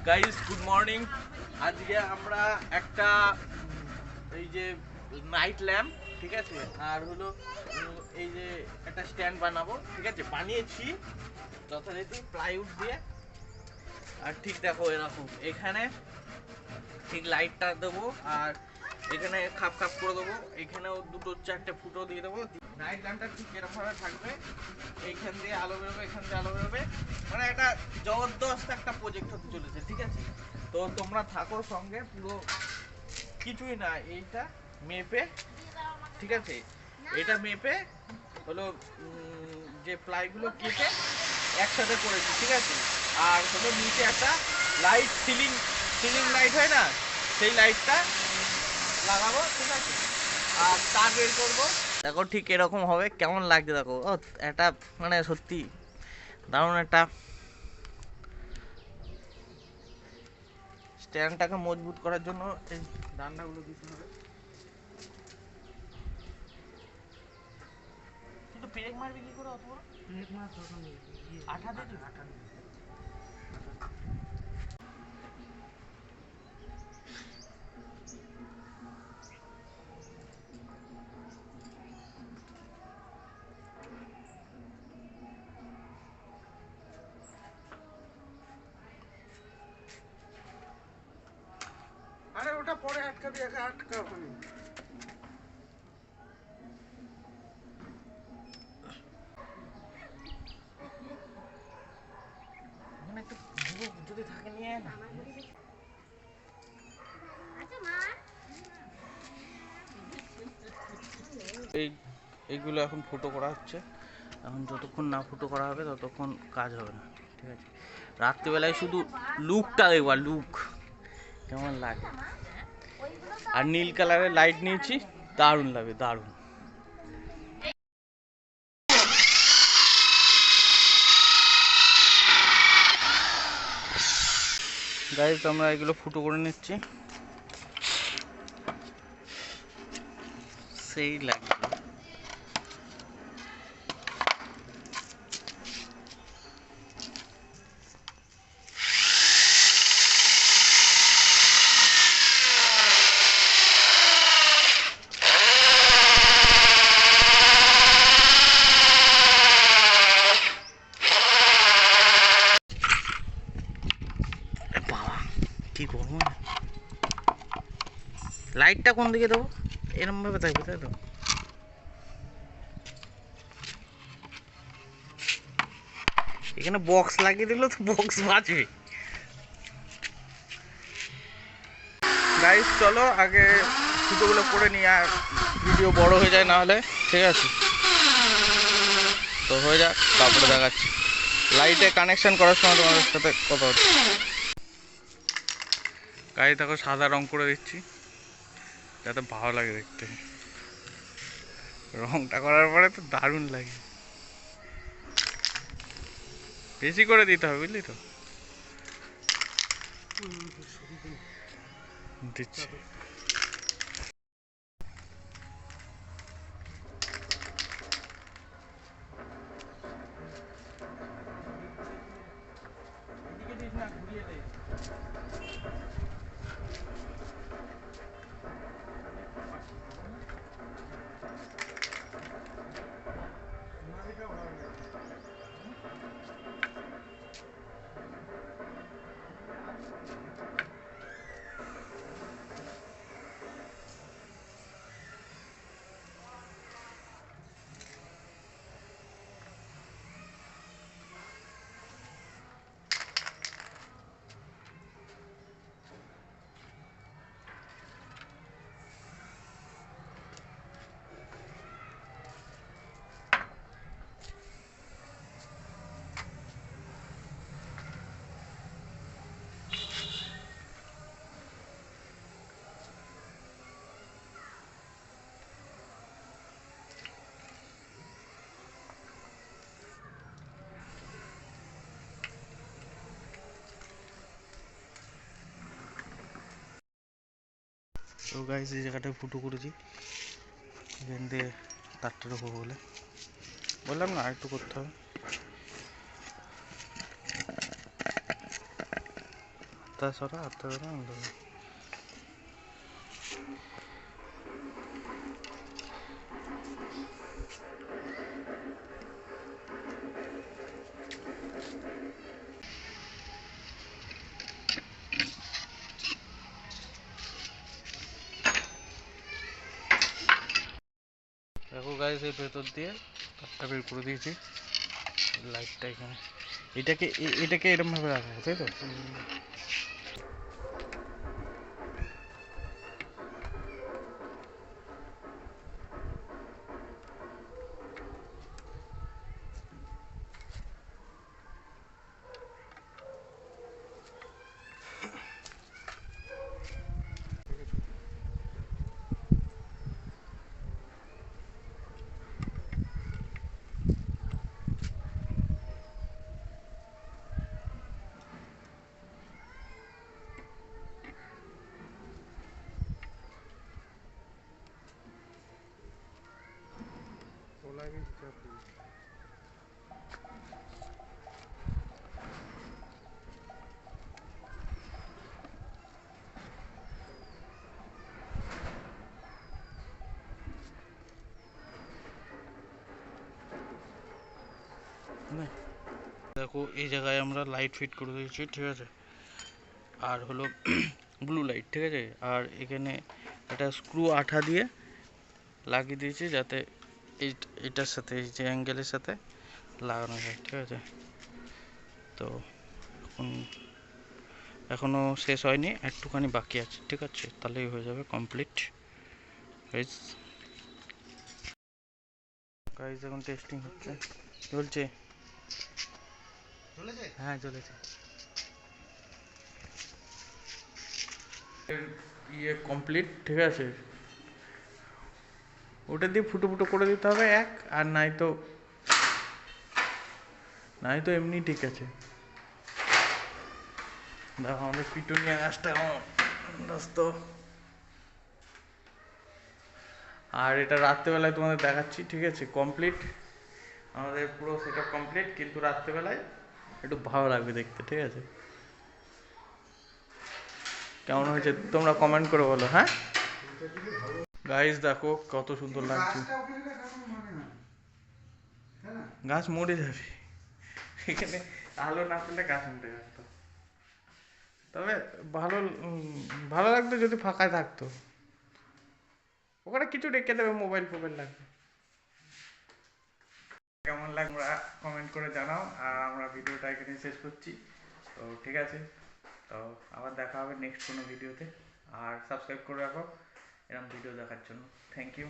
Guys good morning. আজকে আমরা একটা এই যে নাইট ল্যাম্প, ঠিক আছে, আর হলো এই যে একটা স্ট্যান্ড বানাবো, ঠিক আছে, বানিয়েছি যথারীতি প্লাইউড দিয়ে। আর ঠিক দেখো এরকম এখানে ঠিক লাইটটা দেবো, আর এখানে খাপ খাপ করে দেবো, এখানেও দুটো চারটে ফুটো দিয়ে দেবো। নাইট ল্যাম্পটা ঠিক এরকম ভাবে থাকবে, এইখান দিয়ে আলো বেরোবে, এখান দিয়ে আলো বেরোবে, মানে একটা জবরদস্ত একটা প্রজেক্ট হতে চলেছে, ঠিক আছে। তো তোমরা থাকো সঙ্গে, পুরো কিছুই না, এইটা মেপে, ঠিক আছে, এটা মেপে হলো যে প্লাইগুলো কেটে একসাথে করেছি, ঠিক আছে। আর হলো নিচে একটা লাইট, সিলিং লাইট হয় না, সেই লাইটটা লাগাবো, ঠিক আছে। আর তার বের করবো, দেখো ঠিক এরকম হবে। কেমন লাগছে দেখো, ও একটা মানে সত্যি দারুণ একটা স্ট্যান্ডটাকে মজবুত করার জন্য এই ডান্ডাগুলো দিতে হবে। কিন্তু পেরেক মারবি কি করে অত বড়? পেরেক মার দরকার নেই, আঠা দিয়ে দিবি। আঠা দিয়ে আরে ওটা পরে আটকাবি, আগে আটকা ওখানে। একটু যদি থাকে নিয়ে না, এইগুলো এখন ফুটো করা হচ্ছে। এখন যতক্ষণ না ফুটো করা হবে ততক্ষণ কাজ হবে না, ঠিক আছে। রাত্রিবেলায় শুধু লুকটা দেখবা, লুক কেমন লাগে। আর নীল কালারের লাইট নিয়েছি, দারুণ লাগবে, দারুণ। গাইস আমরা এগুলো ফুটো করে নিচ্ছি, সেই লাগবে। বাবা কি করবো, লাইটটা কোন দিকে দেবো, এরকম ভাবে থাকবে, তাই তো। এখানে বক্স লাগিয়ে দিল তো বক্স বাজবে। গাইস চলো আগে ফুটোগুলো করে নিই, আর ভিডিও বড় হয়ে যায় না হলে, ঠিক আছে। তো হয়ে যাক, তারপরে দেখাচ্ছি। লাইটে কানেকশন করার সময় তোমাদের সাথে কথা হচ্ছে। গাড়ি দেখো সাদা রং করে দিচ্ছি যাতে ভালো লাগে দেখতে। রংটা করার পরে তো দারুণ লাগে, বেশি করে দিতে হবে, বুঝলি তো। দিচ্ছি। তো গাইস এই জায়গাটায় ফুটো করেছি, এখান দিয়ে তারটা ঢোকো বলে বললাম না, আরেকটু করতে হবে। হাতটা সরা, হাতটা সরা। দেখো গাইস, এই ভেতর দিয়ে তারটা বের করে দিয়েছি, লাইটটা এখানে। এটাকে এরকম ভাবে রাখা হবে, তাই তো? দেখো এই জায়গায় আমরা লাইট ফিট করে দিয়েছি, ঠিক আছে। আর হলো ব্লু লাইট, ঠিক আছে। আর এখানে একটা স্ক্রু আঠা দিয়ে লাগিয়ে দিয়েছি যাতে এটার সাথে, এই যে অ্যাঙ্গেলের সাথে লাগানো যায়, ঠিক আছে। তো এখনও শেষ হয়নি, একটুখানি বাকি আছে, ঠিক আছে, তাহলেই হয়ে যাবে কমপ্লিট। গাইজ গাইজ এখন টেস্টিং হচ্ছে, চলছে। হ্যাঁ চলেছে। ইয়ে কমপ্লিট, ঠিক আছে। ওটা দিয়ে ফুটো ফুটো করে দিতে হবে এক, আর নাই তো এমনি ঠিক আছে। দেখো আমাদের পিটুনিয়া গাছটা দোস্ত। আর এটা রাত্রেবেলায় তোমাদের দেখাচ্ছি, ঠিক আছে। কমপ্লিট আমাদের পুরো সেটআপ কমপ্লিট, কিন্তু রাত্রেবেলায় একটু ভালো লাগবে দেখতে, ঠিক আছে। কেমন হয়েছে তোমরা কমেন্ট করে বলো। হ্যাঁ গাইস দেখো কত সুন্দর লাগছে। গাছ মরে যাবে এখানে, আলো না পেলে গাছ মরে যেত। তবে ভালো ভালো লাগতো যদি ফাঁকায় থাকতো। ওখানে কিছু রেখে দেবে, মোবাইল ফোবাইল লাগবে। কেমন লাগবে কমেন্ট করে জানাও। আর আমরা ভিডিওটা এখানে শেষ করছি। তো ঠিক আছে, তো আবার দেখা হবে নেক্সট কোনো ভিডিওতে। আর সাবস্ক্রাইব করে রাখো এরকম ভিডিও দেখার জন্য। Thank you.